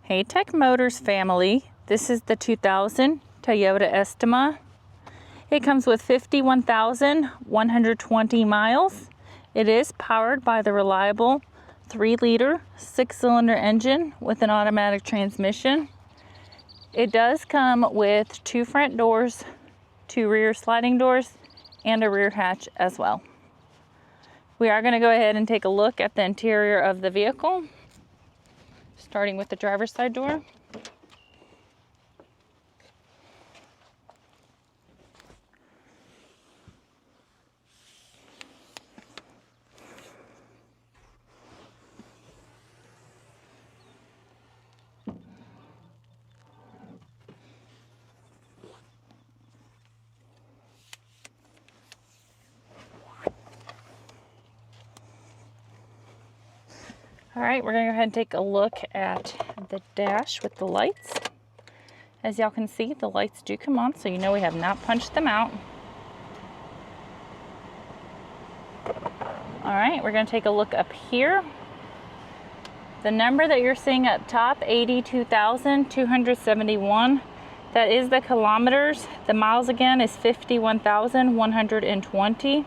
Hey Tech Motors family, this is the 2000 Toyota Estima. It comes with 51,120 miles. It is powered by the reliable 3-liter 6-cylinder engine with an automatic transmission. It does come with 2 front doors, 2 rear sliding doors, and a rear hatch as well. We are going to go ahead and take a look at the interior of the vehicle, starting with the driver's side door. All right, we're going to go ahead and take a look at the dash with the lights. As y'all can see, the lights do come on, so you know we have not punched them out. All right, we're going to take a look up here. The number that you're seeing up top, 82,271, that is the kilometers. The miles again is 51,120.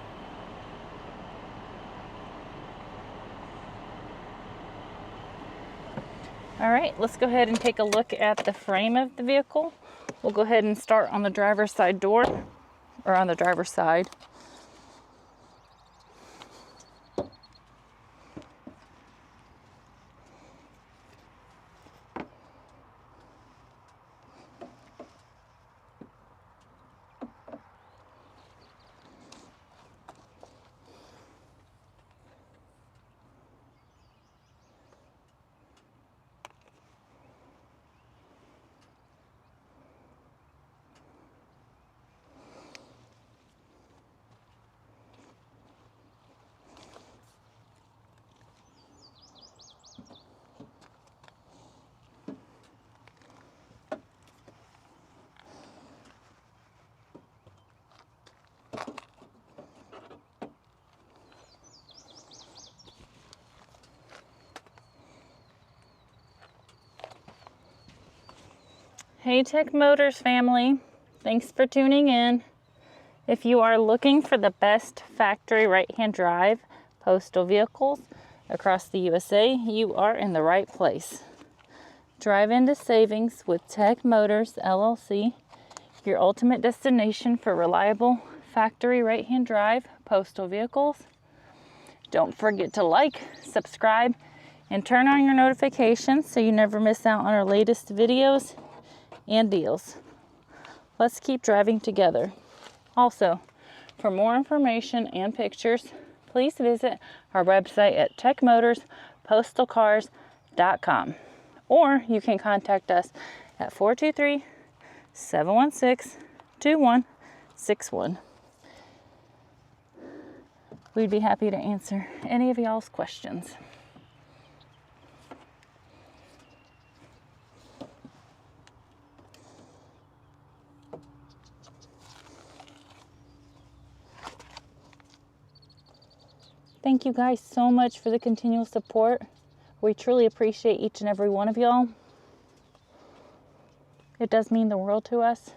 All right, let's go ahead and take a look at the frame of the vehicle. We'll go ahead and start on the driver's side door, or on the driver's side. Hey Tech Motors family, thanks for tuning in. If you are looking for the best factory right-hand drive postal vehicles across the USA, you are in the right place. Drive into savings with Tech Motors LLC, your ultimate destination for reliable factory right-hand drive postal vehicles. Don't forget to like, subscribe, and turn on your notifications so you never miss out on our latest videos and deals. Let's keep driving together. Also, for more information and pictures, please visit our website at techmotorspostalcars.com, or you can contact us at 423-716-2161. We'd be happy to answer any of y'all's questions. Thank you guys so much for the continual support. We truly appreciate each and every one of y'all. It does mean the world to us.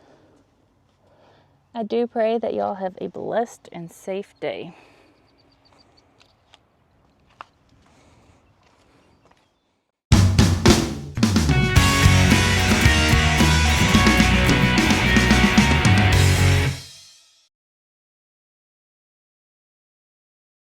I do pray that y'all have a blessed and safe day.